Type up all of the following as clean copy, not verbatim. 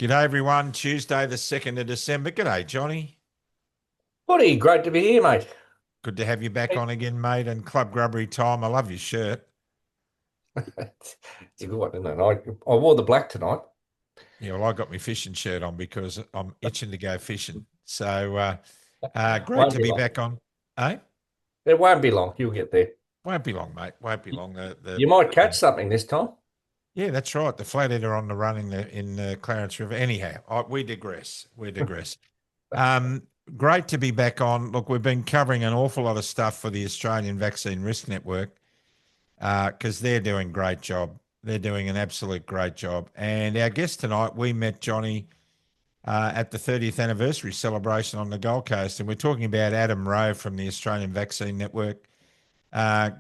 G'day everyone. Tuesday, the 2nd of December. G'day, Johnny. Woody, great to be here, mate. Good to have you back Hey. on again, mate. And Club Grubbery time. I love your shirt. It's a good one, isn't it? I wore the black tonight. Yeah, well, I got my fishing shirt on because I'm itching to go fishing. So great Won't to be be long. back on. Eh? It won't be long. You'll get there. Won't be long, mate. Won't be You long. you might catch something this time. Yeah, that's right. The flathead are on the run in the Clarence River. Anyhow, we digress. We digress. Um, Great to be back on. Look, we've been covering an awful lot of stuff for the Australian Vaccine Risk Network, because they're doing a great job. They're doing an absolute great job. And our guest tonight, we met Johnny at the 30th anniversary celebration on the Gold Coast, and we're talking about Adam Rowe from the Australian Vaccine Network.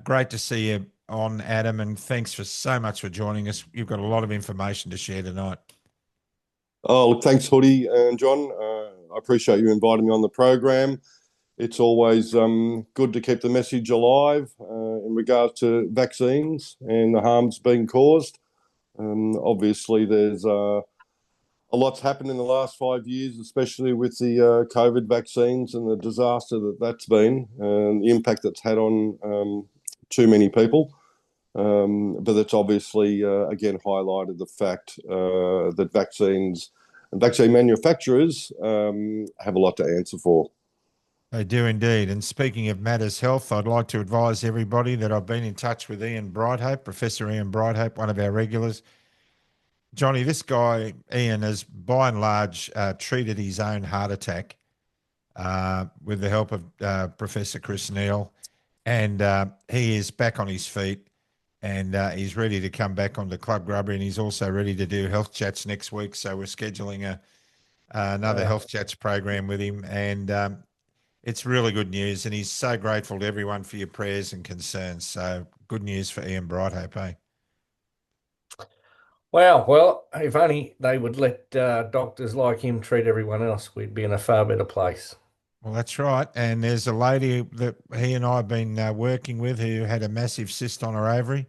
Great to see you on, Adam, and thanks for so much for joining us. You've got a lot of information to share tonight. Oh, look, thanks, Hoody and John. I appreciate you inviting me on the program. It's always good to keep the message alive in regards to vaccines and the harms being caused. Obviously, there's a lot's happened in the last 5 years, especially with the COVID vaccines and the disaster that's been and the impact that's had on too many people. But it's obviously, again, highlighted the fact that vaccines and vaccine manufacturers have a lot to answer for. They do indeed. And speaking of matters health, I'd like to advise everybody that I've been in touch with Ian Brighthope, Professor Ian Brighthope, one of our regulars. Johnny, this guy, Ian, has by and large treated his own heart attack with the help of Professor Chris Neal. And he is back on his feet, and he's ready to come back onto Club Grubbery, and he's also ready to do health chats next week. So we're scheduling another health chats program with him, and it's really good news. And he's so grateful to everyone for your prayers and concerns. So good news for Ian Brighthope, eh? Well, if only they would let doctors like him treat everyone else, we'd be in a far better place. Well, that's right. And there's a lady that he and I have been working with who had a massive cyst on her ovary.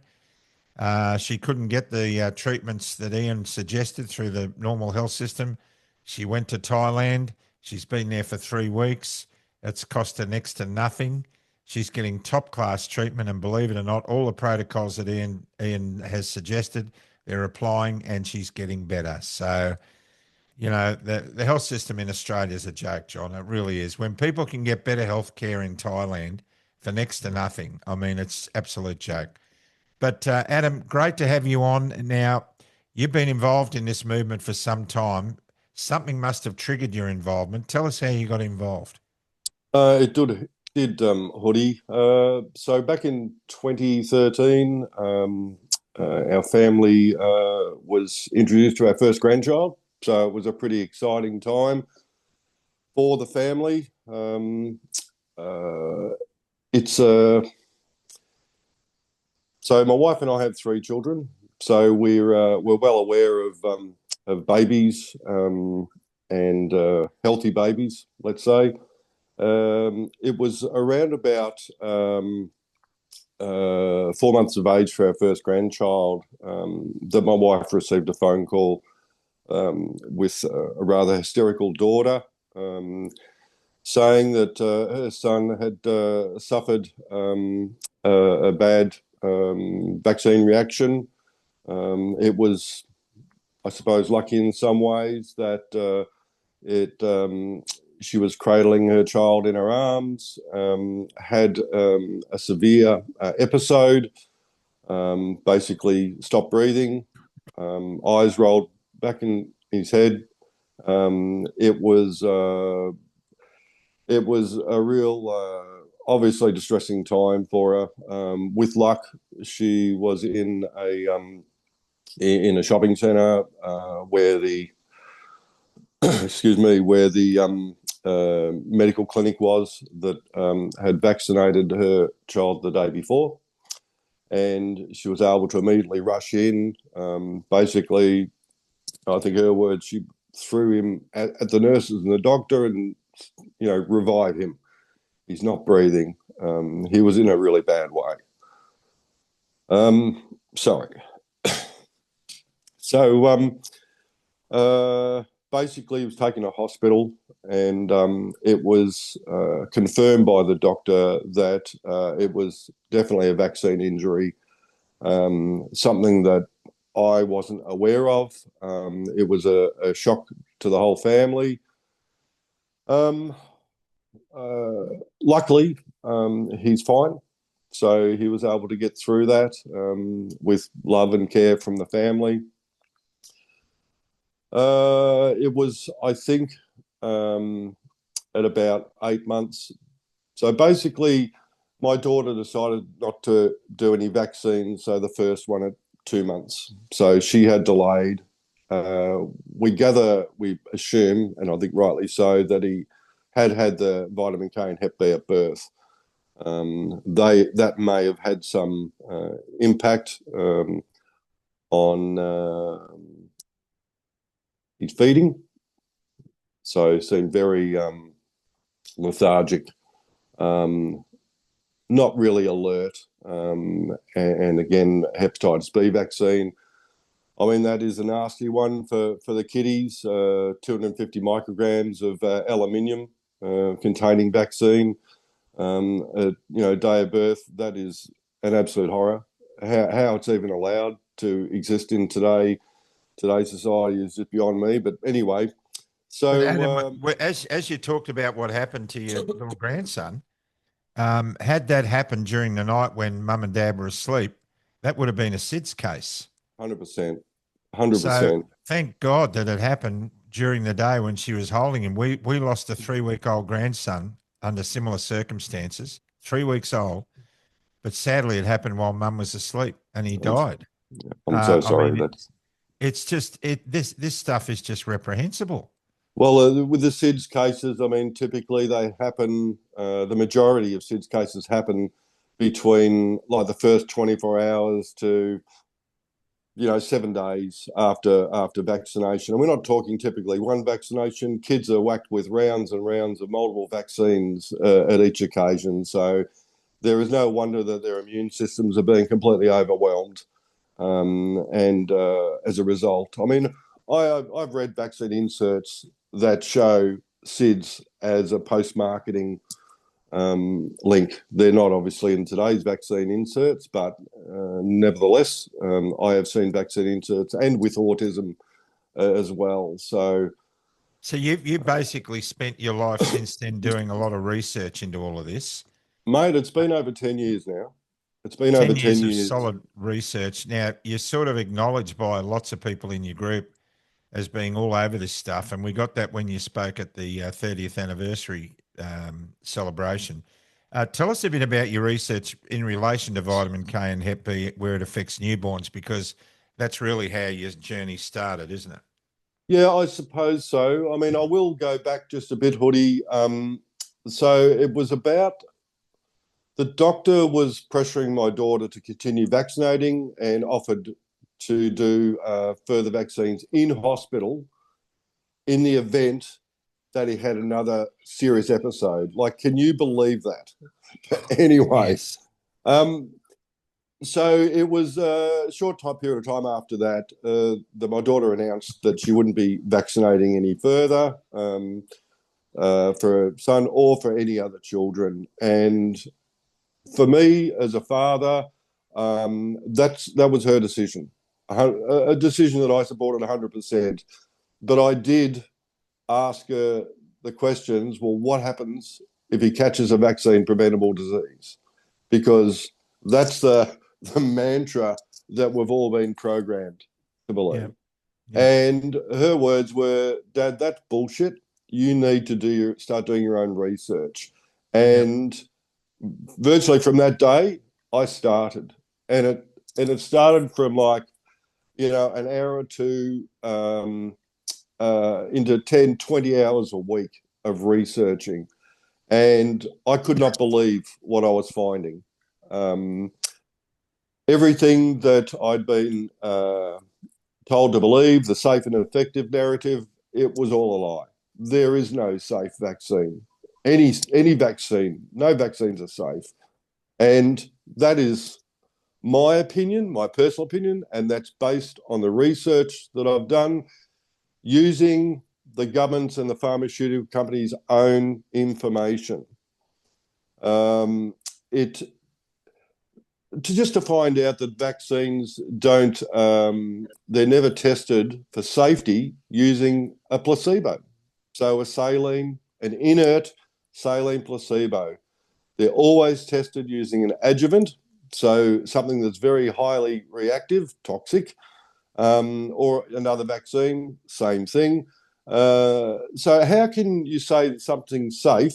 She couldn't get the treatments that Ian suggested through the normal health system. She went to Thailand. She's been there for 3 weeks. It's cost her next to nothing. She's getting top class treatment, and believe it or not, all the protocols that Ian has suggested, they're applying, and she's getting better. So, the health system in Australia is a joke, John. It really is. When people can get better health care in Thailand for next to nothing, I mean, it's absolute joke. But Adam, great to have you on. Now, you've been involved in this movement for some time. Something must have triggered your involvement. Tell us how you got involved. It did, Hoodie. So back in 2013, our family was introduced to our first grandchild. So it was a pretty exciting time for the family. It's So my wife and I have three children. So we're well aware of babies and healthy babies, let's say. It was around about 4 months of age for our first grandchild that my wife received a phone call with a rather hysterical daughter saying that her son had suffered a bad vaccine reaction. It was, I suppose, lucky in some ways that she was cradling her child in her arms, had a severe episode, basically stopped breathing, eyes rolled back in his head. It was a real, obviously distressing time for her. With luck, she was in a shopping centre where the excuse me, where the medical clinic was that had vaccinated her child the day before, and she was able to immediately rush in. Basically, I think her words, she threw him at the nurses and the doctor, and revive him. He's not breathing. He was in a really bad way. Sorry. So Basically, he was taken to hospital, and it was confirmed by the doctor that it was definitely a vaccine injury, something that I wasn't aware of. It was a shock to the whole family. Um, Luckily, he's fine. So he was able to get through that with love and care from the family. It was, I think, at about 8 months. So basically, my daughter decided not to do any vaccines. So the first one at 2 months. So she had delayed. We assume, and I think rightly so, that he had the vitamin K and Hep B at birth. That may have had some impact on his feeding. So seemed very lethargic, not really alert. And again, hepatitis B vaccine. I mean, that is a nasty one for the kiddies. 250 micrograms of aluminium containing vaccine. Day of birth, that is an absolute horror. How it's even allowed to exist in today's society is just beyond me. But anyway, so Adam, as you talked about what happened to your little grandson, had that happened during the night when mum and dad were asleep, that would have been a SIDS case. 100%, So 100%. thank God that it happened during the day when she was holding him. We lost a 3-week-old grandson under similar circumstances, 3 weeks old, but sadly it happened while mum was asleep and he died. I'm so I sorry. mean, it's just this stuff is just reprehensible. Well, with the SIDS cases, I mean, typically they happen. The majority of SIDS cases happen between like the first 24 hours to 7 days after vaccination. And we're not talking typically one vaccination. Kids are whacked with rounds and rounds of multiple vaccines at each occasion. So there is no wonder that their immune systems are being completely overwhelmed. And as a result, I mean, I've read vaccine inserts that show SIDS as a post-marketing link. They're not obviously in today's vaccine inserts, but nevertheless, I have seen vaccine inserts and with autism as well. So you basically spent your life since then doing a lot of research into all of this. mate, it's been over 10 years now. It's been 10 over years 10 of years. solid research. Now, you're sort of acknowledged by lots of people in your group as being all over this stuff. And we got that when you spoke at the 30th anniversary celebration. Tell us a bit about your research in relation to vitamin K and Hep B, where it affects newborns, because that's really how your journey started, isn't it? Yeah, I suppose so. I mean, I will go back just a bit, Hoodie. So it was about the doctor was pressuring my daughter to continue vaccinating and offered to do further vaccines in hospital in the event that he had another serious episode. Like, can you believe that? Anyway, Yes. So it was a short period of time after that that my daughter announced that she wouldn't be vaccinating any further for her son or for any other children. And for me, as a father, that was her decision, a decision that I supported 100%. But I did ask her the questions, well, what happens if he catches a vaccine-preventable disease? Because that's the mantra that we've all been programmed to believe. Yeah. Yeah. And her words were, Dad, that's bullshit. You need to start doing your own research. And virtually from that day, I started. And it started from like, an hour or two into 10, 20 hours a week of researching. And I could not believe what I was finding. Everything that I'd been told to believe, the safe and effective narrative, it was all a lie. There is no safe vaccine. Any vaccine, no vaccines are safe. And that is my opinion, my personal opinion, and that's based on the research that I've done. using the government's and the pharmaceutical companies' own information. To find out that vaccines don't, they're never tested for safety using a placebo. So a saline, an inert saline placebo. They're always tested using an adjuvant, so something that's very highly reactive, toxic, or another vaccine, same thing. So how can you say something's safe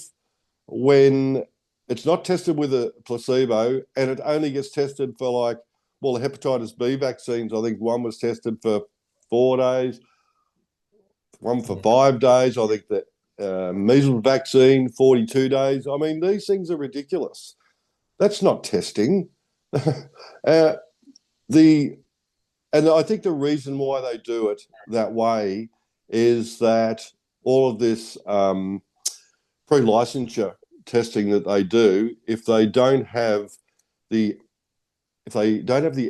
when it's not tested with a placebo and it only gets tested for the hepatitis B vaccines, I think one was tested for 4 days, one for 5 days. I think that measles vaccine, 42 days. I mean, these things are ridiculous. That's not testing. And I think the reason why they do it that way is that all of this pre-licensure testing that they do, if they don't have the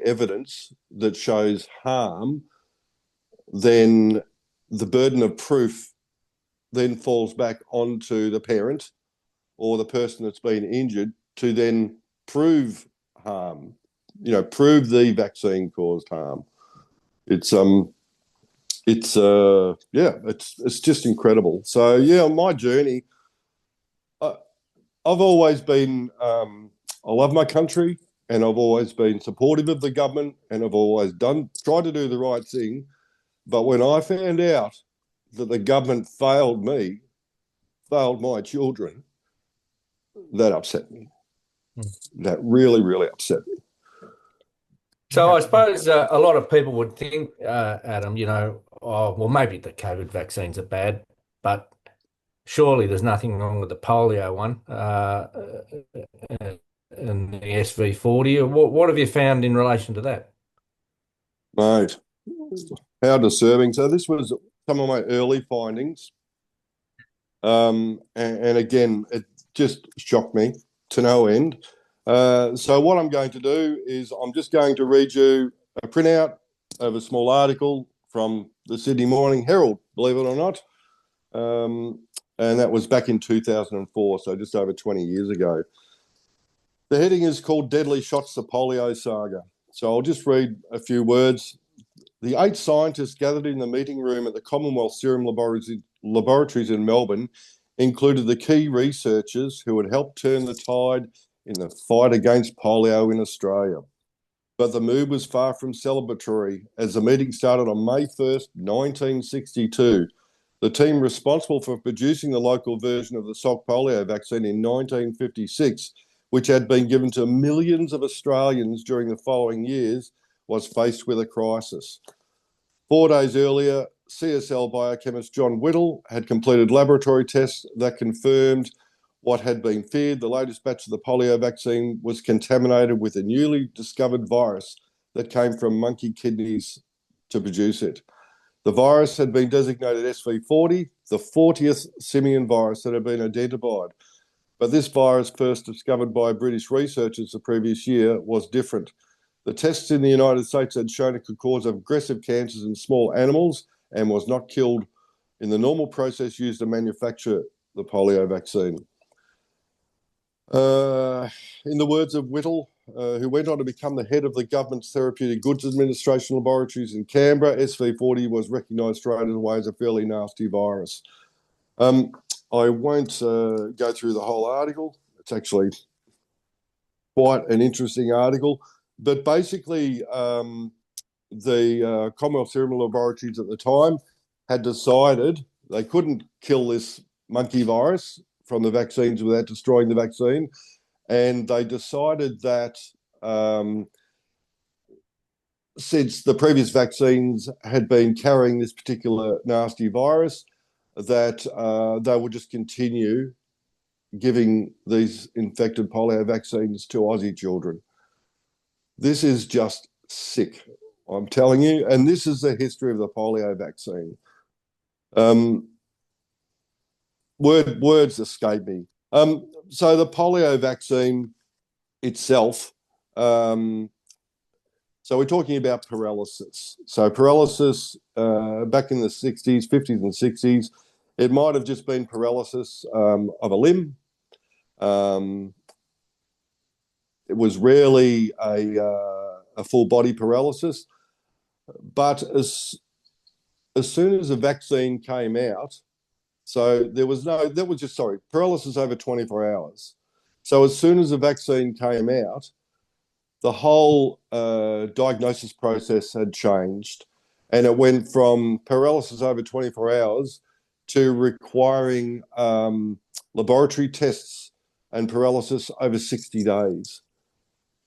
evidence that shows harm, then the burden of proof then falls back onto the parent or the person that's been injured to then prove harm, prove the vaccine caused harm. It's just incredible. So yeah, on my journey, I've always been, I love my country, and I've always been supportive of the government, and I've always tried to do the right thing. But when I found out that the government failed my children, that upset me. That really, really upset me. So I suppose a lot of people would think, Adam, maybe the COVID vaccines are bad, but surely there's nothing wrong with the polio one and the SV40. What have you found in relation to that? Mate, how disturbing. So this was some of my early findings. And again, it just shocked me to no end. So what I'm going to do is I'm just going to read you a printout of a small article from the Sydney Morning Herald, believe it or not. And that was back in 2004, so just over 20 years ago. The heading is called Deadly Shots, the Polio Saga. So I'll just read a few words. The 8 scientists gathered in the meeting room at the Commonwealth Serum Laboratories in Melbourne included the key researchers who had helped turn the tide in the fight against polio in Australia. But the mood was far from celebratory as the meeting started on May 1st, 1962. The team responsible for producing the local version of the Salk polio vaccine in 1956, which had been given to millions of Australians during the following years, was faced with a crisis. 4 days earlier, CSL biochemist John Whittle had completed laboratory tests that confirmed what had been feared. The latest batch of the polio vaccine was contaminated with a newly discovered virus that came from monkey kidneys to produce it. The virus had been designated SV40, the 40th simian virus that had been identified. But this virus, first discovered by British researchers the previous year, was different. The tests in the United States had shown it could cause aggressive cancers in small animals and was not killed in the normal process used to manufacture the polio vaccine. In the words of Whittle, who went on to become the head of the government's Therapeutic Goods Administration laboratories in Canberra, SV40 was recognised straight away as a fairly nasty virus. I won't go through the whole article. It's actually quite an interesting article. But basically, the Commonwealth Serum Laboratories at the time had decided they couldn't kill this monkey virus from the vaccines without destroying the vaccine. And they decided that since the previous vaccines had been carrying this particular nasty virus, that they would just continue giving these infected polio vaccines to Aussie children. This is just sick, I'm telling you. And this is the history of the polio vaccine. Words escape me. So the polio vaccine itself, so So we're talking about paralysis. So paralysis back in the 60s, 50s and 60s, it might have just been paralysis of a limb. It was rarely a full body paralysis. But as soon as a vaccine came out, so there was paralysis over 24 hours. So as soon as the vaccine came out, the whole diagnosis process had changed, and it went from paralysis over 24 hours to requiring laboratory tests and paralysis over 60 days.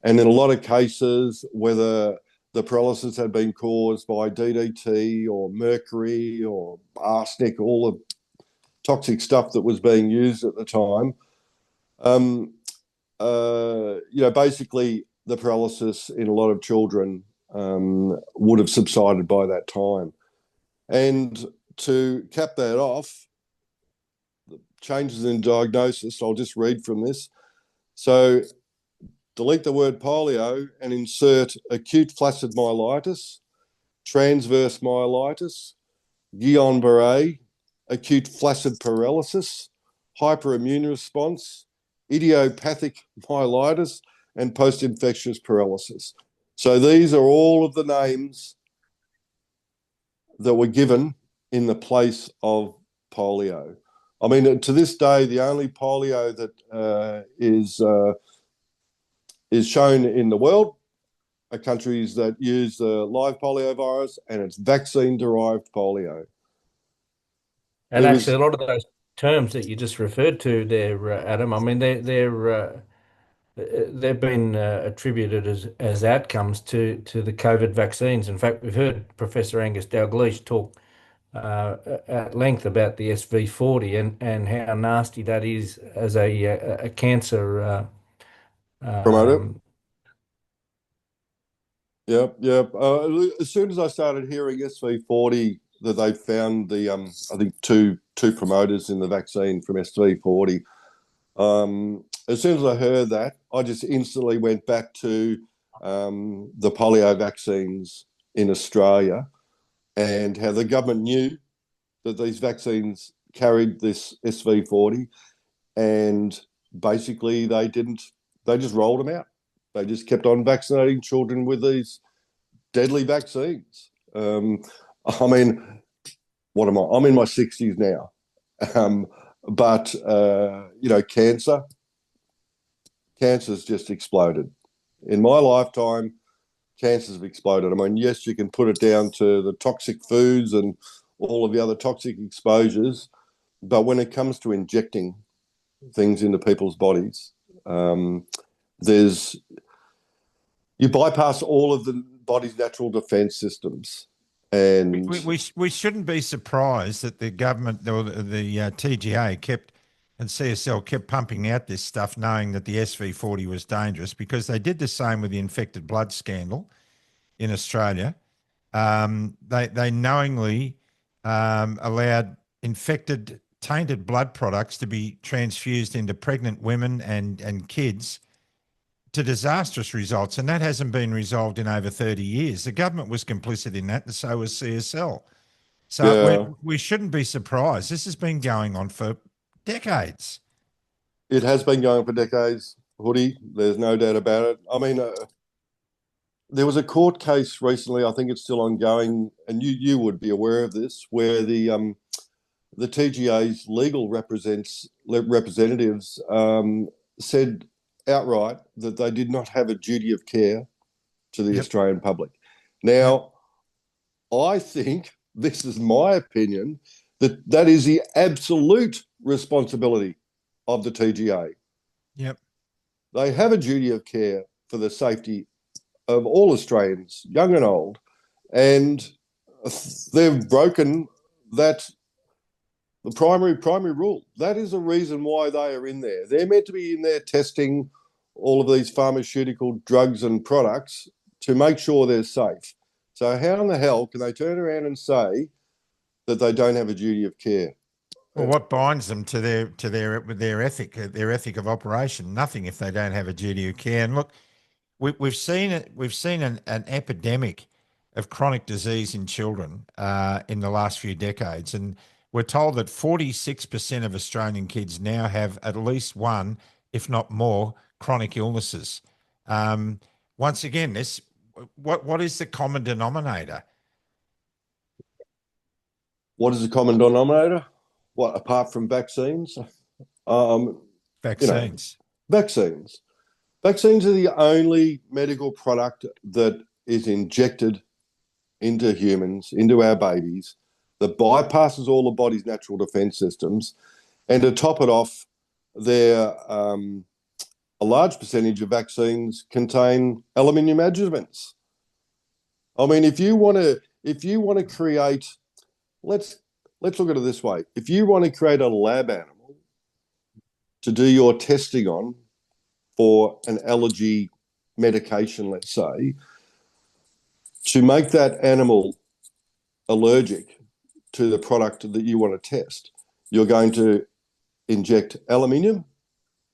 And in a lot of cases, whether the paralysis had been caused by DDT or mercury or arsenic, all the toxic stuff that was being used at the time, basically the paralysis in a lot of children would have subsided by that time. And to cap that off, the changes in diagnosis, I'll just read from this. So delete the word polio and insert acute flaccid myelitis, transverse myelitis, Guillain-Barré, acute flaccid paralysis, hyperimmune response, idiopathic myelitis, and post-infectious paralysis. So these are all of the names that were given in the place of polio. I mean, to this day, the only polio that is shown in the world are countries that use the live polio virus, and it's vaccine-derived polio. And actually, a lot of those terms that you just referred to there, Adam, I mean, they've been attributed as outcomes to the COVID vaccines. In fact, we've heard Professor Angus Dalgleish talk at length about the SV40 and how nasty that is as a cancer promoter. Yep. As soon as I started hearing SV40, that they found the I think two promoters in the vaccine from SV40. As soon as I heard that, I just instantly went back to the polio vaccines in Australia and how the government knew that these vaccines carried this SV40, and basically they just rolled them out. They just kept on vaccinating children with these deadly vaccines. I mean, what am I? I'm in my 60s now. But cancer's just exploded. In my lifetime, cancers have exploded. I mean, yes, you can put it down to the toxic foods and all of the other toxic exposures, but when it comes to injecting things into people's bodies, you bypass all of the body's natural defense systems. And we shouldn't be surprised that the government or the TGA and CSL kept pumping out this stuff, knowing that the SV40 was dangerous, because they did the same with the infected blood scandal in Australia. They knowingly allowed infected, tainted blood products to be transfused into pregnant women and kids, to disastrous results, and that hasn't been resolved in over 30 years. The government was complicit in that, and so was CSL. So we shouldn't be surprised. This has been going on for decades. It has been going on for decades, Hoodie. There's no doubt about it. I mean, there was a court case recently, I think it's still ongoing, and you would be aware of this, where the TGA's legal representatives said outright that they did not have a duty of care to the Australian public. Now, I think, this is my opinion, that is the absolute responsibility of the TGA. Yep. They have a duty of care for the safety of all Australians, young and old, and they've broken that. The primary rule. That is the reason why they are in there. They're meant to be in there testing all of these pharmaceutical drugs and products to make sure they're safe. So how in the hell can they turn around and say that they don't have a duty of care? Well, what binds them to their ethic of operation? Nothing if they don't have a duty of care. And look, we've seen it. We've seen an epidemic of chronic disease in children in the last few decades, and we're told that 46% of Australian kids now have at least one, if not more, chronic illnesses. Once again, what is the common denominator? What is the common denominator? What, apart from vaccines? Vaccines. Vaccines. Vaccines are the only medical product that is injected into humans, into our babies, that bypasses all the body's natural defense systems. And to top it off, a large percentage of vaccines contain aluminium adjuvants. I mean, if you want to create, let's look at it this way. If you want to create a lab animal to do your testing on for an allergy medication, let's say, to make that animal allergic to the product that you want to test, you're going to inject aluminium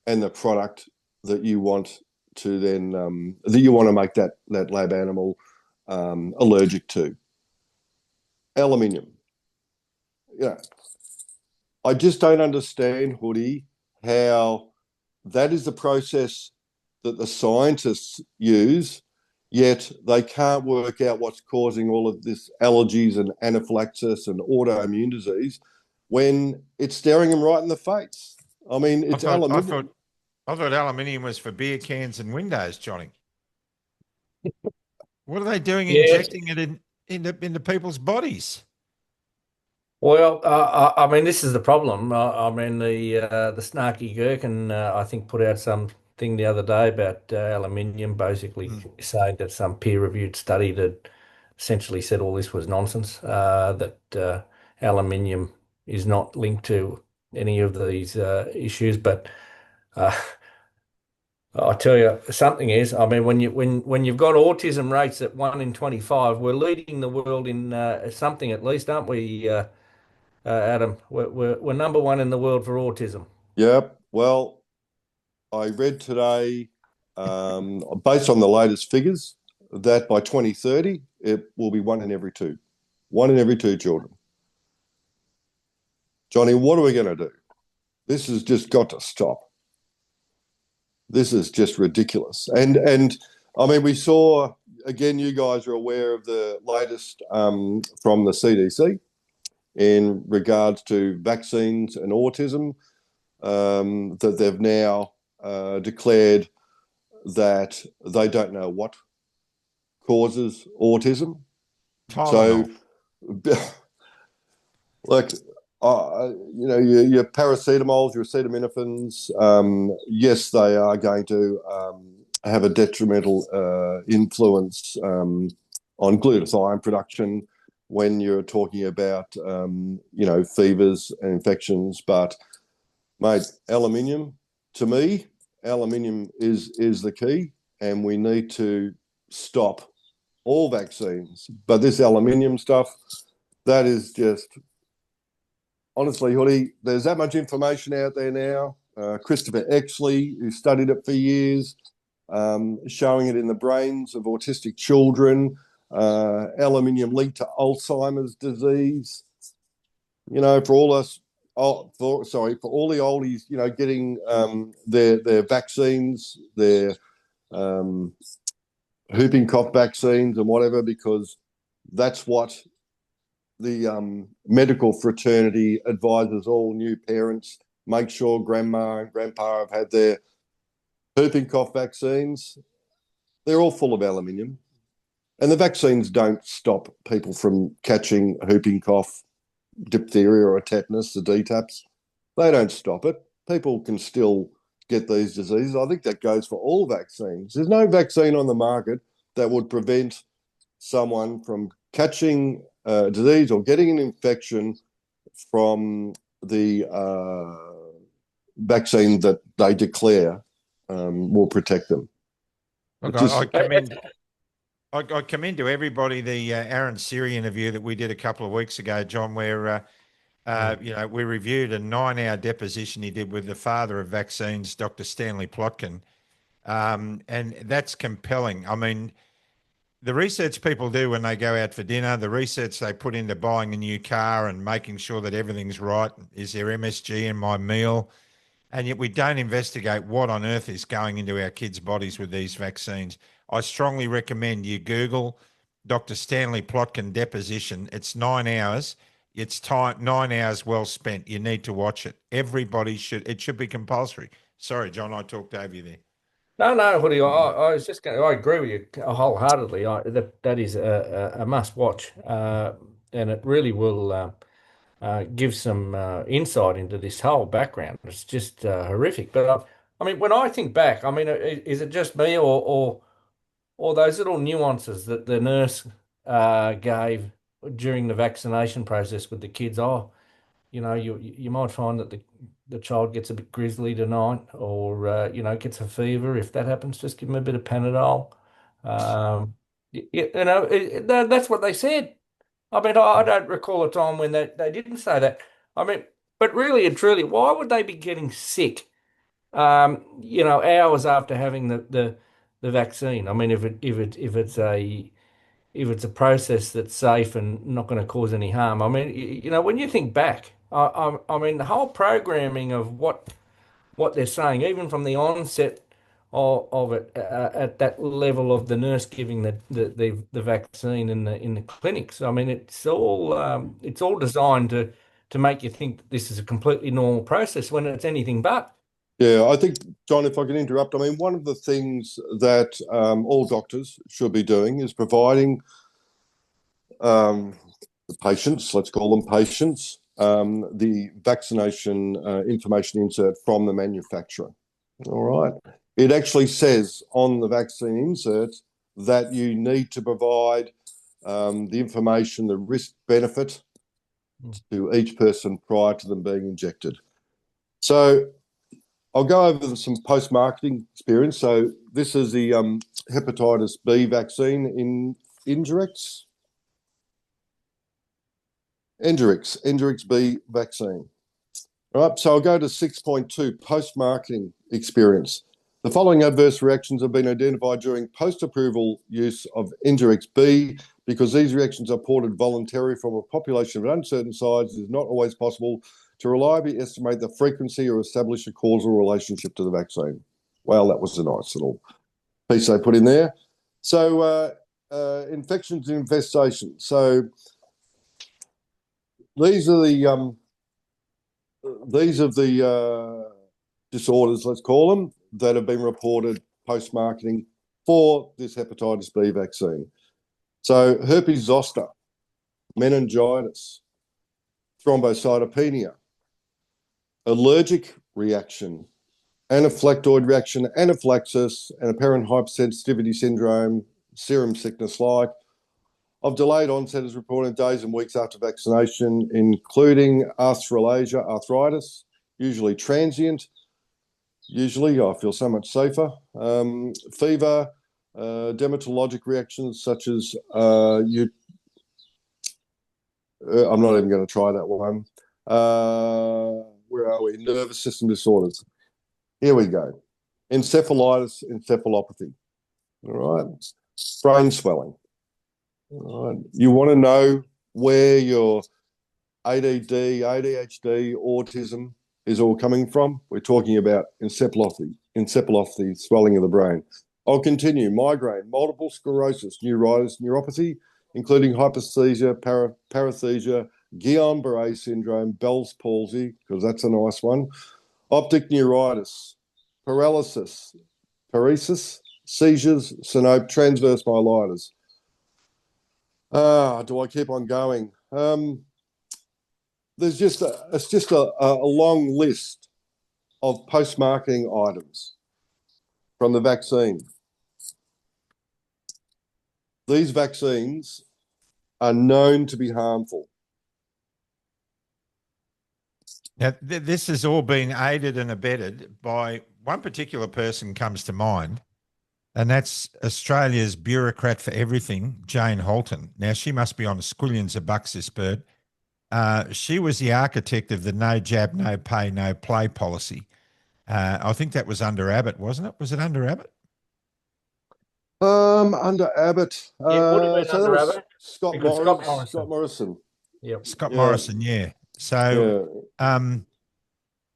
and the product that you want to then that you want to make that lab animal allergic to. Aluminium. Yeah. I just don't understand, Hoodie, how that is the process that the scientists use, yet they can't work out what's causing all of this allergies and anaphylaxis and autoimmune disease when it's staring them right in the face. I mean, it's aluminium. I thought aluminium was for beer cans and windows, Johnny. What are they doing injecting it into people's bodies? Well, I mean, this is the problem. I mean, the snarky gherkin, I think, put out something the other day about aluminium, basically saying that some peer-reviewed study that essentially said all this was nonsense, that aluminium is not linked to any of these issues. But I tell you, something is. I mean, when you've got autism rates at 1 in 25, we're leading the world in something at least, aren't we? Adam, we're number one in the world for autism. Yep. Well, I read today, based on the latest figures, that by 2030, it will be 1 in every 2. 1 in every 2 children. Johnny, what are we going to do? This has just got to stop. This is just ridiculous. And I mean, we saw, again, you guys are aware of the latest from the CDC in regards to vaccines and autism, that they've now declared that they don't know what causes autism. Tylenol. So, like, your paracetamols, your acetaminophen, yes, they are going to have a detrimental influence on glutathione production when you're talking about, fevers and infections. But, mate, aluminium, to me, aluminium is the key, and we need to stop all vaccines. But this aluminium stuff, that is just, honestly, Hoodie, there's that much information out there now. Christopher Exley, who studied it for years, showing it in the brains of autistic children, aluminium linked to Alzheimer's disease. For all us, for all the oldies, getting their vaccines, their whooping cough vaccines and whatever, because that's what the medical fraternity advises all new parents. Make sure grandma and grandpa have had their whooping cough vaccines. They're all full of aluminium. And the vaccines don't stop people from catching whooping cough, diphtheria or tetanus, the DTaps. They don't stop it. People can still get these diseases. I think that goes for all vaccines. There's no vaccine on the market that would prevent someone from catching disease or getting an infection from the vaccine that they declare will protect them. Look, I commend to everybody the Aaron Siri interview that we did a couple of weeks ago, John, where we reviewed a 9-hour deposition he did with the father of vaccines, Dr. Stanley Plotkin, And that's compelling. I mean, the research people do when they go out for dinner, the research they put into buying a new car and making sure that everything's right. Is there MSG in my meal? And yet we don't investigate what on earth is going into our kids' bodies with these vaccines. I strongly recommend you Google Dr. Stanley Plotkin deposition. It's 9 hours. It's time 9 hours well spent. You need to watch it. Everybody should. It should be compulsory. Sorry, John, I talked over you there. No, Hoodie. I was just going. I agree with you wholeheartedly. That is a must watch, and it really will give some insight into this whole background. It's just horrific. But I mean, when I think back, I mean, is it just me or those little nuances that the nurse gave during the vaccination process with the kids? Oh, you might find that the child gets a bit grizzly tonight, or gets a fever. If that happens, just give them a bit of Panadol. That's what they said. I mean, I don't recall a time when they didn't say that. I mean, but really and truly, why would they be getting sick? Hours after having the vaccine. I mean, if it's a process that's safe and not going to cause any harm. I mean, when you think back, I mean, the whole programming of what they're saying, even from the onset of it, at that level of the nurse giving the vaccine in the clinics. I mean, it's all designed to make you think that this is a completely normal process when it's anything but. Yeah, I think, John, if I can interrupt, I mean, one of the things that all doctors should be doing is providing the patients, let's call them patients, the vaccination information insert from the manufacturer. All right. It actually says on the vaccine insert that you need to provide the information, the risk benefit to each person prior to them being injected. So I'll go over some post-marketing experience. So this is the hepatitis B vaccine in Injurix B vaccine. All right, so I'll go to 6.2, post-marketing experience. The following adverse reactions have been identified during post-approval use of Injurix B. Because these reactions are ported voluntarily from a population of uncertain size, it is not always possible to reliably estimate the frequency or establish a causal relationship to the vaccine. Well, that was a nice little piece they put in there. So infections and infestation. So these are the disorders, let's call them, that have been reported post-marketing for this hepatitis B vaccine. So herpes zoster, meningitis, thrombocytopenia, allergic reaction, anaphylactoid reaction, anaphylaxis, and apparent hypersensitivity syndrome, serum sickness-like, of delayed onset is reported days and weeks after vaccination, including arthralgia, arthritis, usually transient. Usually, I feel so much safer. Fever, dermatologic reactions such as I'm not even going to try that one. Where are we? Nervous system disorders. Here we go. Encephalitis, encephalopathy. All right. Brain swelling. All right. You want to know where your ADD, ADHD, autism is all coming from? We're talking about encephalopathy, swelling of the brain. I'll continue. Migraine, multiple sclerosis, neuritis, neuropathy, including hyperesthesia, paresthesia, Guillain-Barré syndrome, Bell's palsy, because that's a nice one, optic neuritis, paralysis, paresis, seizures, synope, transverse myelitis. Do I keep on going? It's just a long list of post-marketing items from the vaccine. These vaccines are known to be harmful. Now, this has all been aided and abetted by one particular person comes to mind, and that's Australia's bureaucrat for everything, Jane Halton. Now, she must be on squillions of bucks, this bird. She was the architect of the no jab, no pay, no play policy. I think that was under Abbott, wasn't it? Was it under Abbott? Under Abbott. Yeah, it would have been So that under was Abbott. Scott Because Scott Morrison. Scott Morrison. Yep. Scott Yeah. Morrison, yeah. So, Yeah.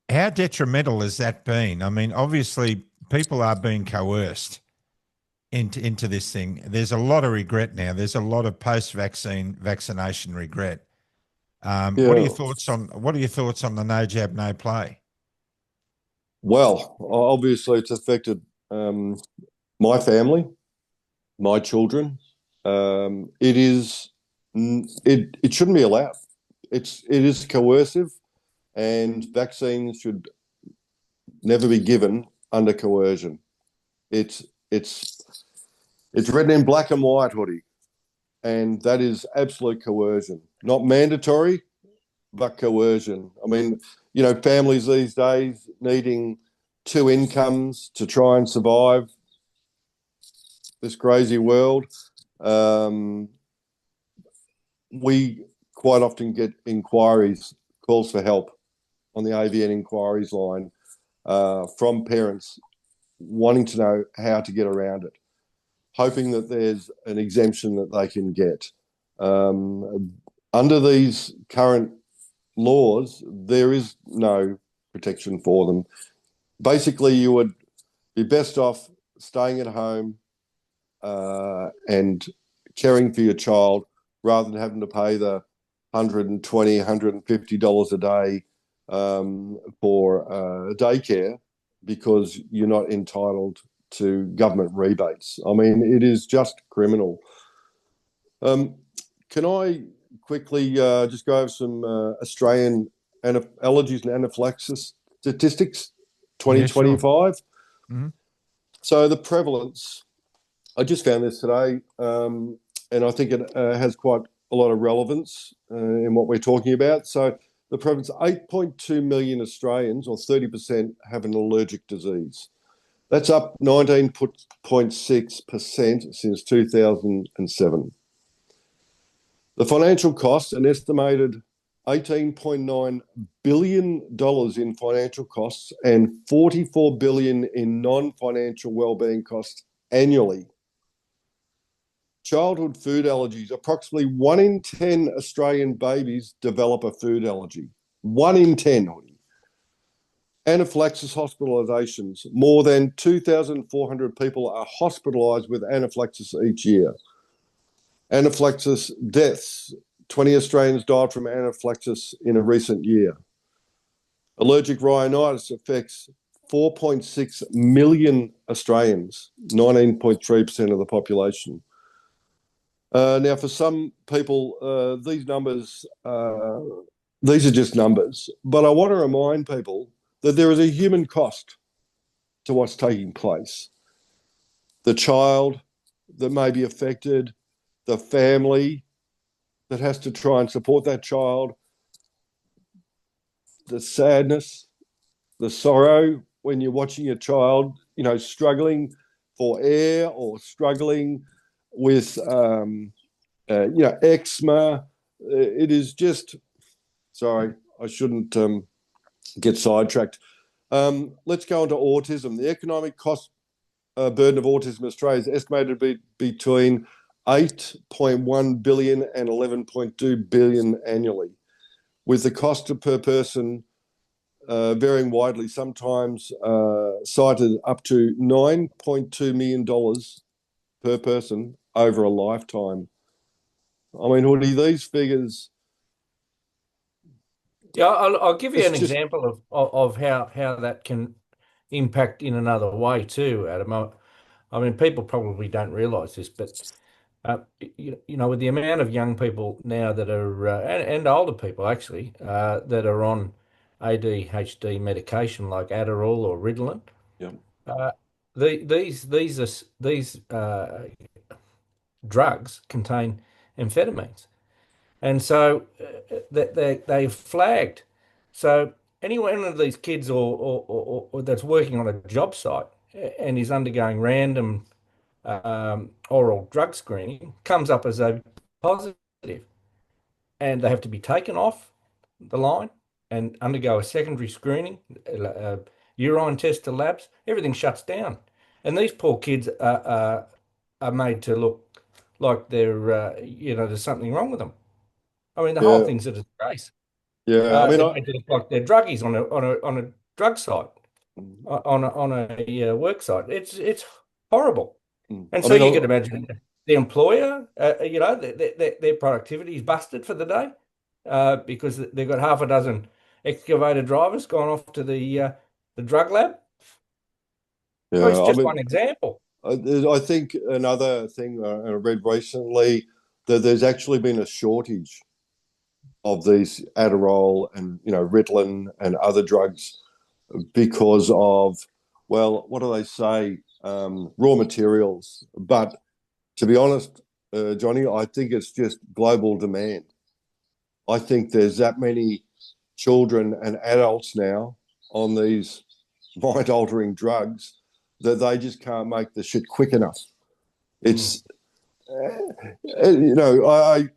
how detrimental has that been? I mean, obviously, people are being coerced into this thing. There's a lot of regret now. There's a lot of vaccination regret. What are your thoughts on the no jab, no play? Well, obviously, it's affected my family, my children. It shouldn't be allowed. It is coercive, and vaccines should never be given under coercion. It's written in black and white, Hoodie, and that is absolute coercion. Not mandatory, but coercion. I mean, families these days needing 2 incomes to try and survive this crazy world. We quite often get calls for help on the AVN inquiries line from parents wanting to know how to get around it, hoping that there's an exemption that they can get. Under these current laws, there is no protection for them. Basically, you would be best off staying at home and caring for your child rather than having to pay the $120, $150 a day for daycare because you're not entitled to government rebates. I mean, it is just criminal. Can I quickly just go over some Australian allergies and anaphylaxis statistics, 2025? Yeah, sure. Mm-hmm. So the prevalence, I just found this today, and I think it has quite a lot of relevance in what we're talking about. So the prevalence, 8.2 million Australians, or 30%, have an allergic disease. That's up 19.6% since 2007. The financial costs, an estimated $18.9 billion in financial costs and $44 billion in non-financial wellbeing costs annually. Childhood food allergies. Approximately 1 in 10 Australian babies develop a food allergy. 1 in 10. Anaphylaxis hospitalisations. More than 2,400 people are hospitalised with anaphylaxis each year. Anaphylaxis deaths. 20 Australians died from anaphylaxis in a recent year. Allergic rhinitis affects 4.6 million Australians, 19.3% of the population. Now, for some people, these numbers, these are just numbers. But I want to remind people that there is a human cost to what's taking place. The child that may be affected, the family that has to try and support that child, the sadness, the sorrow when you're watching your child, struggling for air or struggling with, eczema. It is just, sorry, I shouldn't get sidetracked. Let's go on to autism. The economic cost burden of autism in Australia is estimated to be between 8.1 billion and 11.2 billion annually, with the cost per person varying widely, sometimes cited up to $9.2 million per person over a lifetime. I mean, Hoodie, these figures... Yeah, I'll give you an example of how that can impact in another way too, Adam. I mean, people probably don't realise this, but with the amount of young people now that are and older people actually that are on ADHD medication like Adderall or Ritalin. Yeah. These drugs contain amphetamines, and so they flagged. So any one of these kids or that's working on a job site and is undergoing random oral drug screening comes up as a positive, and they have to be taken off the line and undergo a secondary screening, urine test to labs, everything shuts down. And these poor kids are made to look like there's something wrong with them. I mean, the whole Yeah, thing's a disgrace. yeah. I mean, They're made to look like they're druggies on a drug site, on a work site. It's horrible. And I so mean, you could imagine the employer, their productivity is busted for the day because they've got half a dozen excavator drivers gone off to the drug lab. Oh, it's yeah. I just mean, one example. I think another thing I read recently that there's actually been a shortage of these Adderall and Ritalin and other drugs because of, well, what do they say, raw materials. But to be honest, Johnny, I think it's just global demand. I think there's that many children and adults now on these mind-altering drugs that they just can't make the shit quick enough. It's, I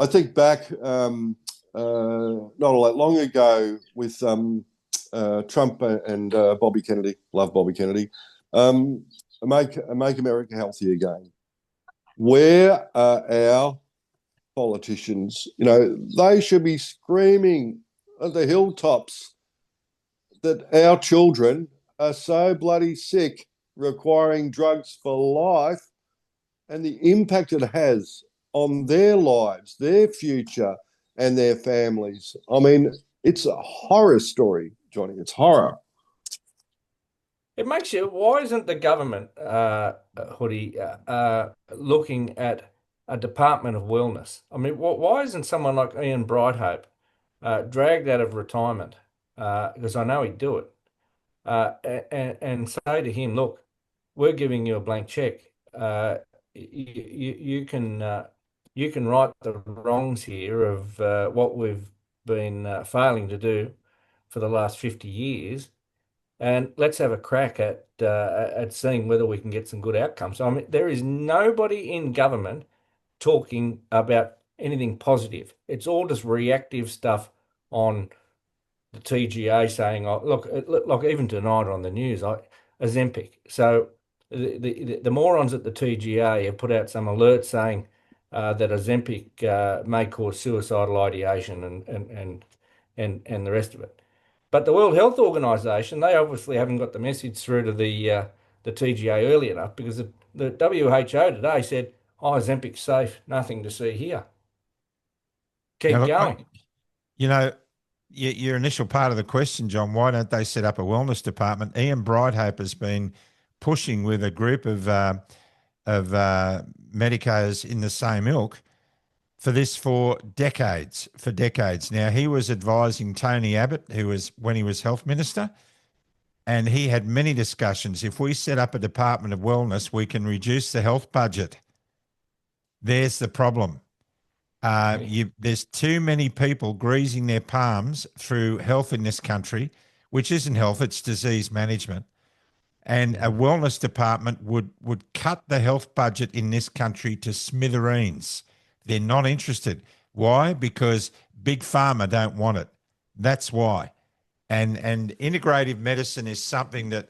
think back not all that long ago with Trump and Bobby Kennedy, love Bobby Kennedy, make America healthy again. Where are our politicians? They should be screaming at the hilltops that our children are so bloody sick, requiring drugs for life, and the impact it has on their lives, their future, and their families. I mean, it's a horror story, Johnny. It's horror. It makes you. Why isn't the government, Hoodie, looking at a Department of Wellness? I mean, why isn't someone like Ian Brighthope dragged out of retirement? Because I know he'd do it, and say to him, "Look, we're giving you a blank check. You can right the wrongs here of what we've been failing to do for the last 50 years." And let's have a crack at seeing whether we can get some good outcomes. I mean, there is nobody in government talking about anything positive. It's all just reactive stuff on the TGA saying, "Oh, look, even tonight on the news, Ozempic." So the morons at the TGA have put out some alerts saying that Ozempic may cause suicidal ideation and the rest of it. But the World Health Organization, they obviously haven't got the message through to the TGA early enough because the WHO today said, "Oh, Ozempic's safe, nothing to see here. Now, Keep look, going." you know, your initial part of the question, John, why don't they set up a wellness department? Ian Brighthope has been pushing with a group of medicos in the same ilk for this for decades. Now, he was advising Tony Abbott, who was when he was health minister, and he had many discussions. If we set up a Department of Wellness, we can reduce the health budget. There's the problem. There's too many people greasing their palms through health in this country, which isn't health, it's disease management. And a wellness department would cut the health budget in this country to smithereens. They're not interested. Why? Because big pharma don't want it. That's why. And integrative medicine is something that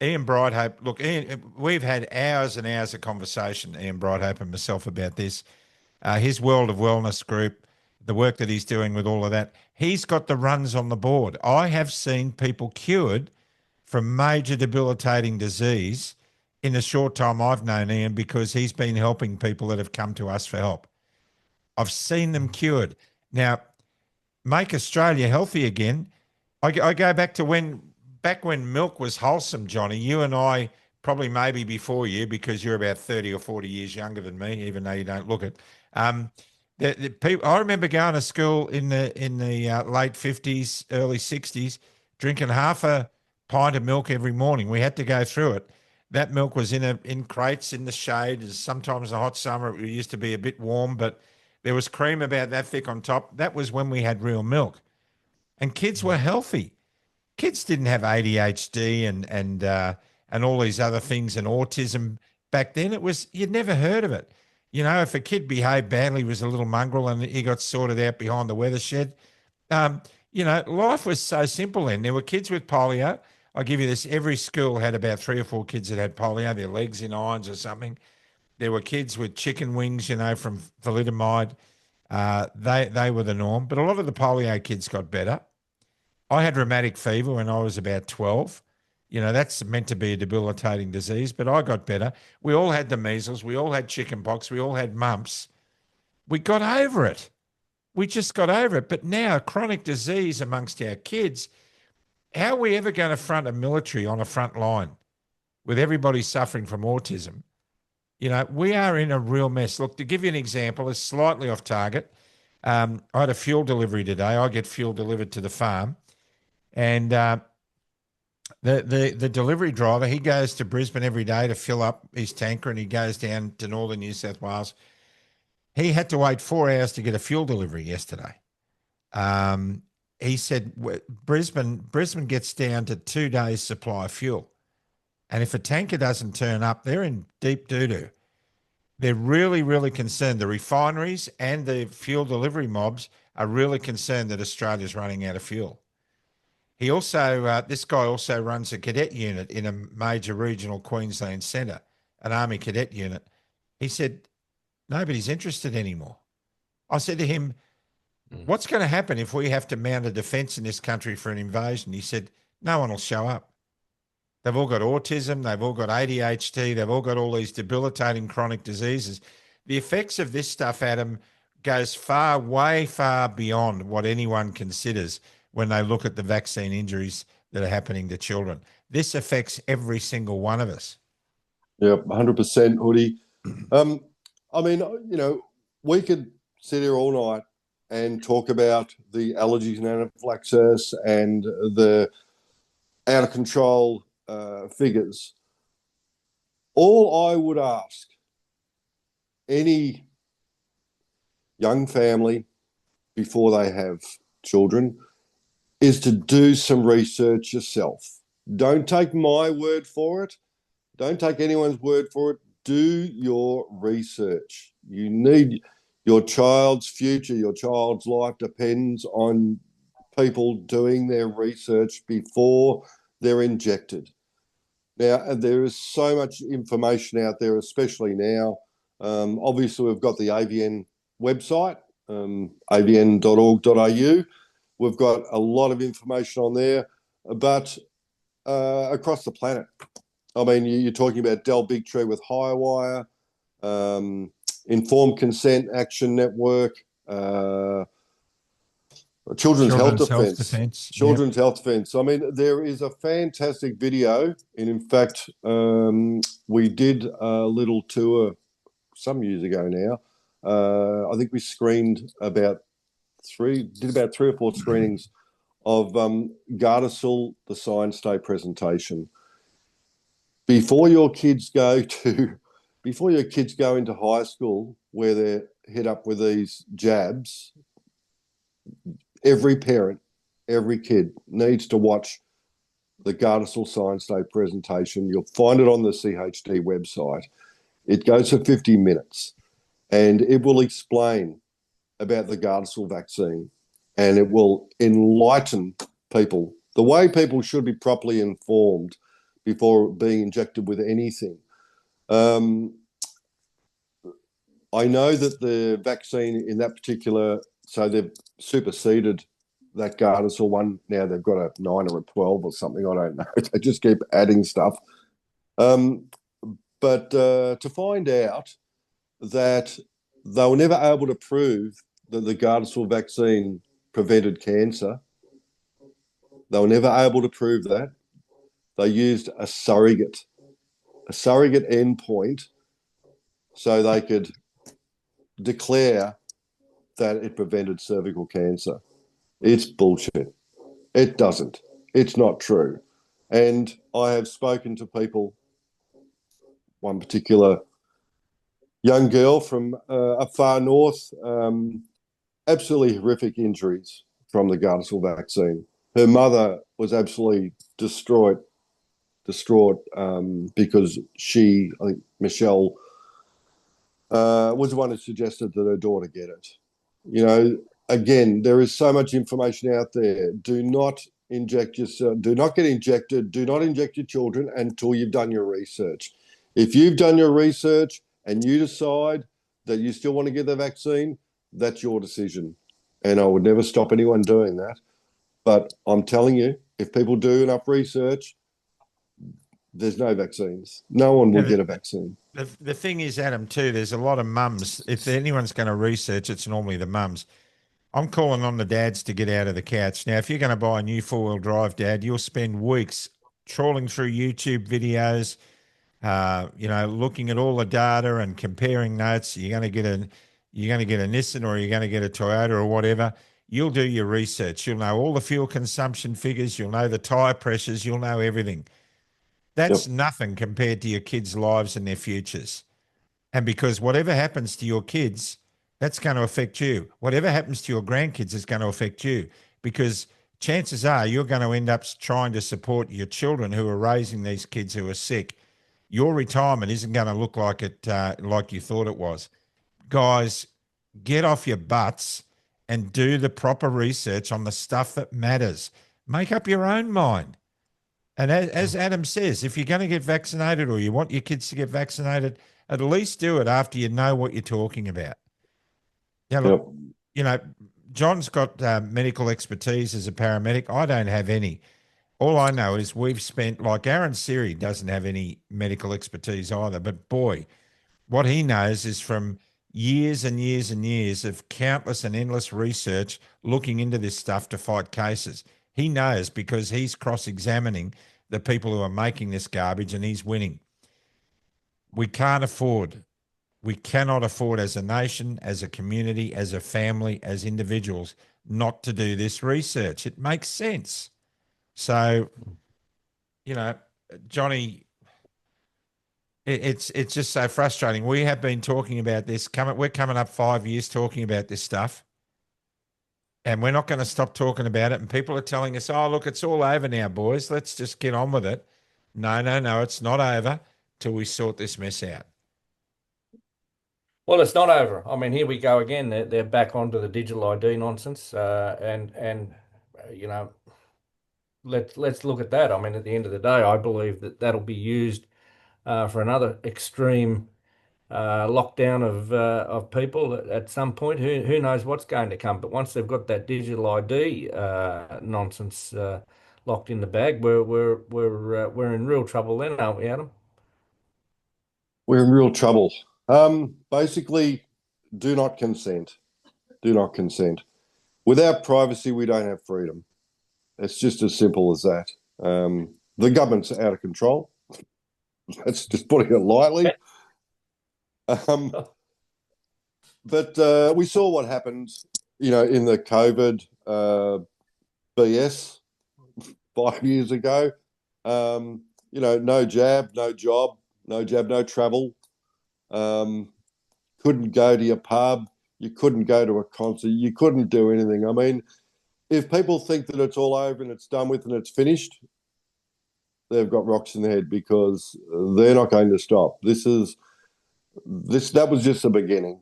Ian Brighthope, look, Ian, we've had hours and hours of conversation, Ian Brighthope and myself, about this. His World of Wellness group, the work that he's doing with all of that, he's got the runs on the board. I have seen people cured from major debilitating disease in the short time I've known Ian because he's been helping people that have come to us for help. I've seen them cured. Now, make Australia healthy again. I go back to when milk was wholesome, Johnny. You and I, probably maybe before you, because you're about 30 or 40 years younger than me, even though you don't look it. The people, I remember going to school in the late 50s, early 60s, drinking half a pint of milk every morning. We had to go through it. That milk was in crates in the shade. Sometimes in the hot summer it used to be a bit warm, but there was cream about that thick on top. That was when we had real milk, and kids were healthy. Kids didn't have ADHD and all these other things and autism back then. It was, you'd never heard of it. If a kid behaved badly, was a little mongrel, and he got sorted out behind the weather shed. Life was so simple then. There were kids with polio. I'll give you this. Every school had about 3 or 4 kids that had polio, their legs in irons or something. There were kids with chicken wings, from thalidomide. They were the norm. But a lot of the polio kids got better. I had rheumatic fever when I was about 12. That's meant to be a debilitating disease, but I got better. We all had the measles. We all had chicken pox. We all had mumps. We got over it. We just got over it. But now, chronic disease amongst our kids, how are we ever going to front a military on a front line with everybody suffering from autism? We are in a real mess. Look, to give you an example, it's slightly off target. I had a fuel delivery today. I get fuel delivered to the farm. And the delivery driver, he goes to Brisbane every day to fill up his tanker, and he goes down to northern New South Wales. He had to wait 4 hours to get a fuel delivery yesterday. He said Brisbane gets down to 2 days' supply of fuel. And if a tanker doesn't turn up, they're in deep doo-doo. They're really, really concerned. The refineries and the fuel delivery mobs are really concerned that Australia's running out of fuel. He also, this guy also runs a cadet unit in a major regional Queensland centre, an Army cadet unit. He said, nobody's interested anymore. I said to him, what's going to happen if we have to mount a defence in this country for an invasion? He said, no one will show up. They've all got autism. They've all got ADHD. They've all got all these debilitating chronic diseases. The effects of this stuff, Adam, goes way far beyond what anyone considers when they look at the vaccine injuries that are happening to children. This affects every single one of us. Yeah, 100%, Hoodie. We could sit here all night and talk about the allergies and anaphylaxis and the out of control figures. All I would ask any young family before they have children is to do some research yourself. Don't take my word for it. Don't take anyone's word for it. Do your research. You need your child's future, your child's life depends on people doing their research before they're injected. Now, there is so much information out there, especially now. Obviously, we've got the AVN website, avn.org.au. We've got a lot of information on there, but across the planet. I mean, you're talking about Del Bigtree with Highwire, Informed Consent Action Network, Children's Health Defence. Children's Health Defence. I mean, there is a fantastic video, and in fact, we did a little tour some years ago now. I think we screened about 3 or 4 screenings of Gardasil, the Science Day presentation. Before your kids go into high school where they're hit up with these jabs, every parent, every kid needs to watch the Gardasil Science Day presentation. You'll find it on the CHD website. It goes for 50 minutes and it will explain about the Gardasil vaccine, and it will enlighten people the way people should be properly informed before being injected with anything. I know that the vaccine in that particular, so they've superseded that Gardasil one. Now they've got a 9 or a 12 or something. I don't know. They just keep adding stuff. But to find out that they were never able to prove that the Gardasil vaccine prevented cancer. They were never able to prove that. They used a surrogate endpoint so they could declare that it prevented cervical cancer. It's bullshit. It doesn't. It's not true. And I have spoken to people, one particular young girl from up far north, absolutely horrific injuries from the Gardasil vaccine. Her mother was absolutely distraught because I think Michelle, was the one who suggested that her daughter get it. Again, there is so much information out there. Do not inject yourself. Do not get injected. Do not inject your children until you've done your research. If you've done your research and you decide that you still want to get the vaccine, that's your decision. And I would never stop anyone doing that. But I'm telling you, if people do enough research, there's no vaccines. No one will get a vaccine. The thing is, Adam, too, there's a lot of mums. If anyone's going to research, it's normally the mums. I'm calling on the dads to get out of the couch. Now, if you're going to buy a new four-wheel drive, Dad, you'll spend weeks trawling through YouTube videos, looking at all the data and comparing notes. You're going to get a Nissan, or you're going to get a Toyota or whatever. You'll do your research. You'll know all the fuel consumption figures. You'll know the tire pressures. You'll know everything. That's nothing compared to your kids' lives and their futures. And because whatever happens to your kids, that's going to affect you. Whatever happens to your grandkids is going to affect you, because chances are you're going to end up trying to support your children who are raising these kids who are sick. Your retirement isn't going to look like it, like you thought it was. Guys, get off your butts and do the proper research on the stuff that matters. Make up your own mind. And as Adam says, if you're going to get vaccinated, or you want your kids to get vaccinated, at least do it after you know what you're talking about. Yeah, look, John's got medical expertise as a paramedic. I don't have any. All I know is we've spent, like Aaron Siri doesn't have any medical expertise either. But boy, what he knows is from years and years and years of countless and endless research looking into this stuff to fight cases. He knows because he's cross-examining the people who are making this garbage, and he's winning. We cannot afford as a nation, as a community, as a family, as individuals, not to do this research. It makes sense. So, Johnny, it's just so frustrating. We have been talking about this. We're coming up 5 years talking about this stuff. And we're not going to stop talking about it. And people are telling us, oh, look, it's all over now, boys. Let's just get on with it. No, it's not over till we sort this mess out. Well, it's not over. I mean, here we go again. They're back onto the digital ID nonsense. And let's look at that. I mean, at the end of the day, I believe that'll be used for another extreme lockdown of people at some point. Who knows what's going to come? But once they've got that digital ID nonsense locked in the bag, we're in real trouble then, aren't we, Adam? We're in real trouble. Basically, do not consent. Do not consent. Without privacy, we don't have freedom. It's just as simple as that. The government's out of control. That's just putting it lightly. But we saw what happened, in the COVID BS 5 years ago. No jab, no job, no travel. Couldn't go to your pub. You couldn't go to a concert. You couldn't do anything. I mean, if people think that it's all over and it's done with and it's finished, they've got rocks in the head, because they're not going to stop. That was just the beginning.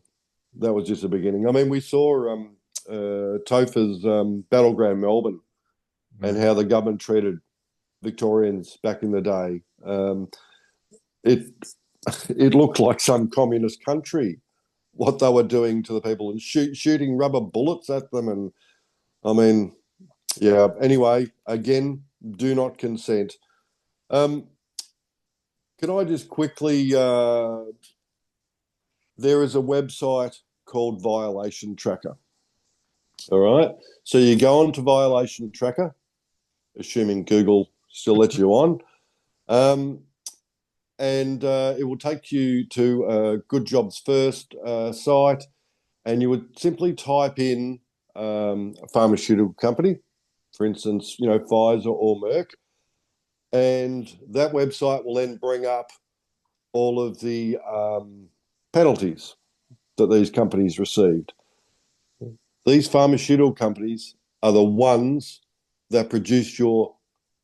That was just the beginning. I mean, we saw Topher's Battleground Melbourne and how the government treated Victorians back in the day. It looked like some communist country, what they were doing to the people, and shooting rubber bullets at them. And I mean, yeah, anyway, again, do not consent. Can I just quickly, there is a website called Violation Tracker. All right. So you go on to Violation Tracker, assuming Google still lets you on. And it will take you to Good Jobs First site, and you would simply type in a pharmaceutical company, for instance, Pfizer or Merck, and that website will then bring up all of the penalties that these companies received. These pharmaceutical companies are the ones that produce your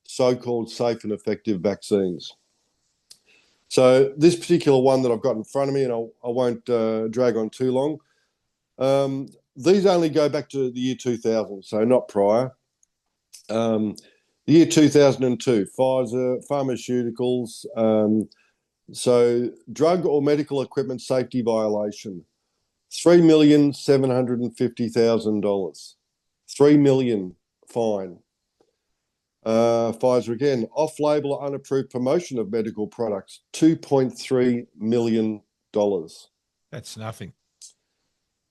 so-called safe and effective vaccines. So this particular one that I've got in front of me, and I won't drag on too long, these only go back to the year 2000, so not prior. The year 2002, Pfizer Pharmaceuticals. So drug or medical equipment safety violation, $3,750,000. $3 million fine. Pfizer again, off-label or unapproved promotion of medical products, $2.3 million. That's nothing.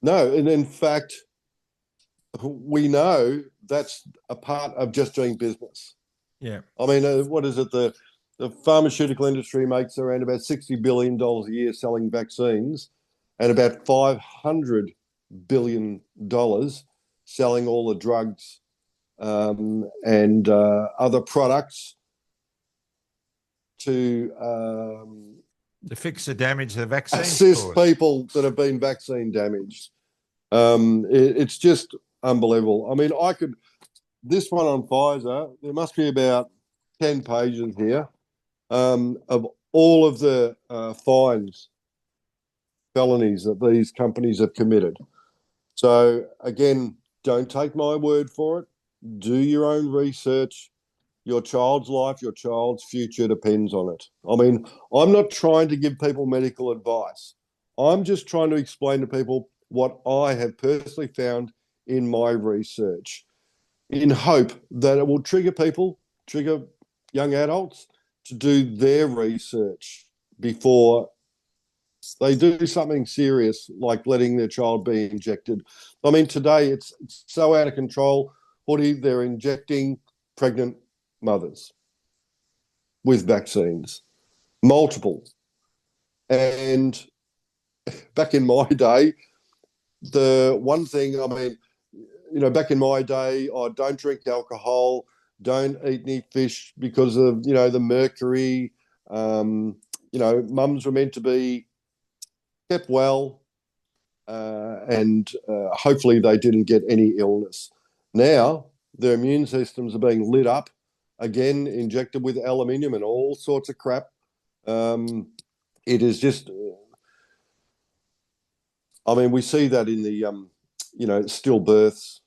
No, and in fact, we know that's a part of just doing business. Yeah. I mean, what is it? The pharmaceutical industry makes around about $60 billion a year selling vaccines, and about $500 billion selling all the drugs and other products to fix the damage the vaccine assist people that have been vaccine damaged. It's just unbelievable. I mean, this one on Pfizer, there must be about 10 pages here of all of the felonies that these companies have committed. So again, don't take my word for it. Do your own research. Your child's life, your child's future depends on it. I mean, I'm not trying to give people medical advice. I'm just trying to explain to people what I have personally found in my research, in hope that it will trigger young adults to do their research before they do something serious like letting their child be injected. I mean, today it's so out of control. Hoodie, they're injecting pregnant mothers with vaccines, multiple. And back in my day, the one thing, I mean, back in my day, don't drink alcohol, don't eat any fish because of, the mercury. Mums were meant to be kept well and hopefully they didn't get any illness. Now, their immune systems are being lit up, again, injected with aluminium and all sorts of crap. It is just, I mean, we see that in the, stillbirths,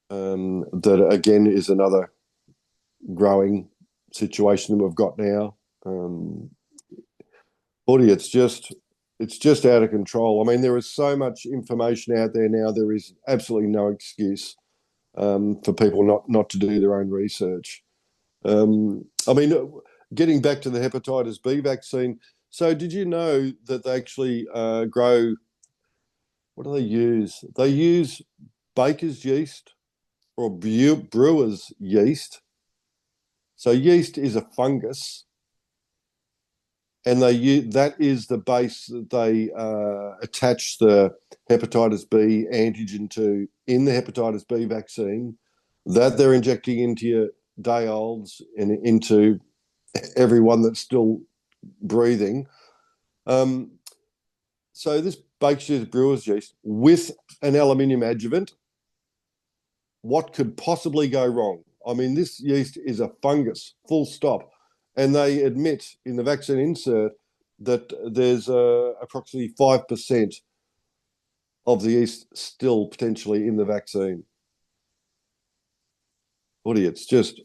that again is another growing situation that we've got now. Buddy, it's just out of control. I mean, there is so much information out there now. There is absolutely no excuse for people not to do their own research. I mean, getting back to the hepatitis B vaccine. So did you know that they actually grow, what do they use? They use baker's yeast or brewer's yeast. So yeast is a fungus. And that is the base that they attach the hepatitis B antigen to in the hepatitis B vaccine that they're injecting into your day-olds and into everyone that's still breathing. So this baker's brewer's yeast with an aluminium adjuvant, what could possibly go wrong? I mean, this yeast is a fungus, full stop. And they admit in the vaccine insert that there's approximately 5% of the yeast still potentially in the vaccine. Buddy, it's just,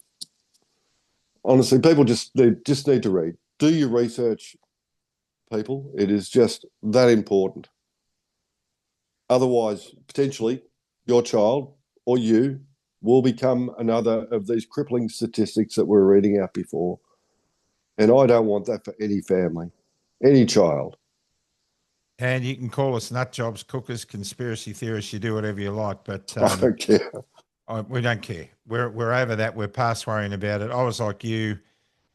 honestly, people they just need to read. Do your research, people. It is just that important. Otherwise, potentially, your child or you will become another of these crippling statistics that we're reading out before. And I don't want that for any family, any child. And you can call us nut jobs, cookers, conspiracy theorists. You do whatever you like, but I don't care. We don't care. We're over that. We're past worrying about it. I was like you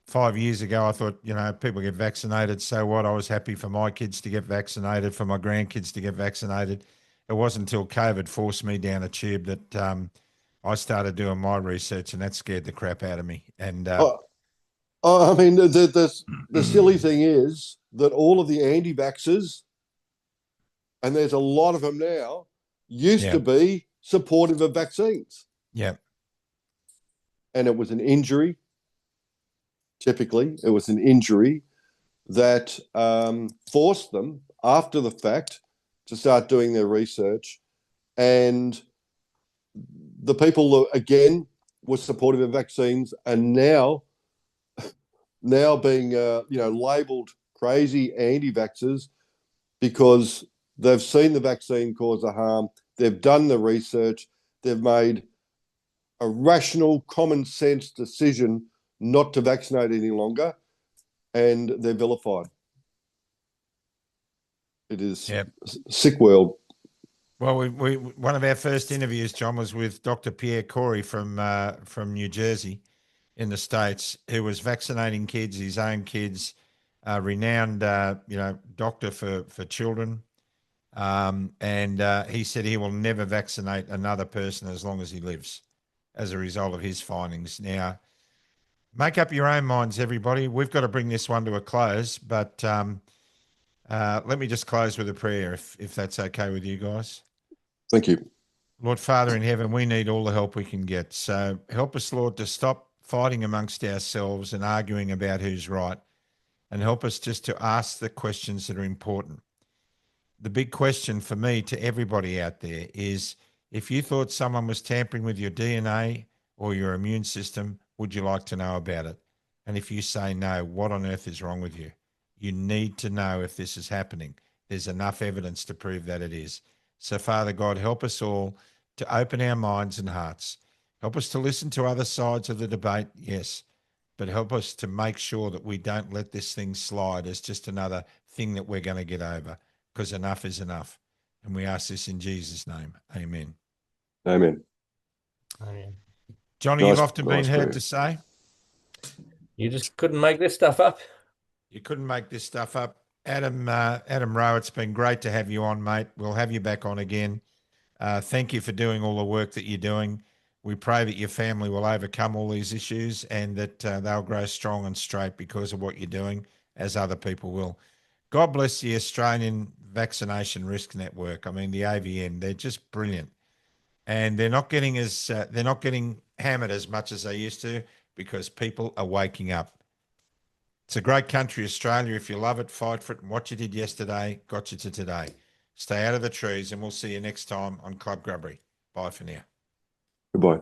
5 years ago. I thought, people get vaccinated. So what? I was happy for my kids to get vaccinated, for my grandkids to get vaccinated. It wasn't until COVID forced me down a tube that I started doing my research, and that scared the crap out of me. And I mean, the silly thing is that all of the anti-vaxxers, and there's a lot of them now, used to be supportive of vaccines. Yeah. And it was an injury. Typically, it was an injury that forced them, after the fact, to start doing their research. And the people, again, were supportive of vaccines, and now being labelled crazy anti-vaxxers because they've seen the vaccine cause a harm, they've done the research, they've made a rational, common sense decision not to vaccinate any longer, and they're vilified. It is a sick world. Well, we one of our first interviews, John, was with Dr. Pierre Corey from New Jersey in the States, who was vaccinating kids, his own kids, renowned doctor for children. And he said he will never vaccinate another person as long as he lives as a result of his findings. Now, make up your own minds, everybody. We've got to bring this one to a close, but let me just close with a prayer, if that's okay with you guys. Thank you. Lord Father in heaven, we need all the help we can get. So help us, Lord, to stop fighting amongst ourselves and arguing about who's right, and help us just to ask the questions that are important. The big question for me to everybody out there is, if you thought someone was tampering with your DNA or your immune system, would you like to know about it? And if you say no, what on earth is wrong with you? You need to know if this is happening. There's enough evidence to prove that it is. So, Father God, help us all to open our minds and hearts. Help us to listen to other sides of the debate, yes, but help us to make sure that we don't let this thing slide as just another thing that we're going to get over, because enough is enough. And we ask this in Jesus' name. Amen. Amen. Amen. Johnny, you've often been heard to say, you just couldn't make this stuff up. You couldn't make this stuff up. Adam Rowe, it's been great to have you on, mate. We'll have you back on again. Thank you for doing all the work that you're doing. We pray that your family will overcome all these issues and that they'll grow strong and straight because of what you're doing, as other people will. God bless the Australian Vaccination Risk Network. I mean, the AVN, they're just brilliant. And they're not getting hammered as much as they used to because people are waking up. It's a great country, Australia. If you love it, fight for it. And what you did yesterday got you to today. Stay out of the trees, and we'll see you next time on Club Grubbery. Bye for now. Goodbye.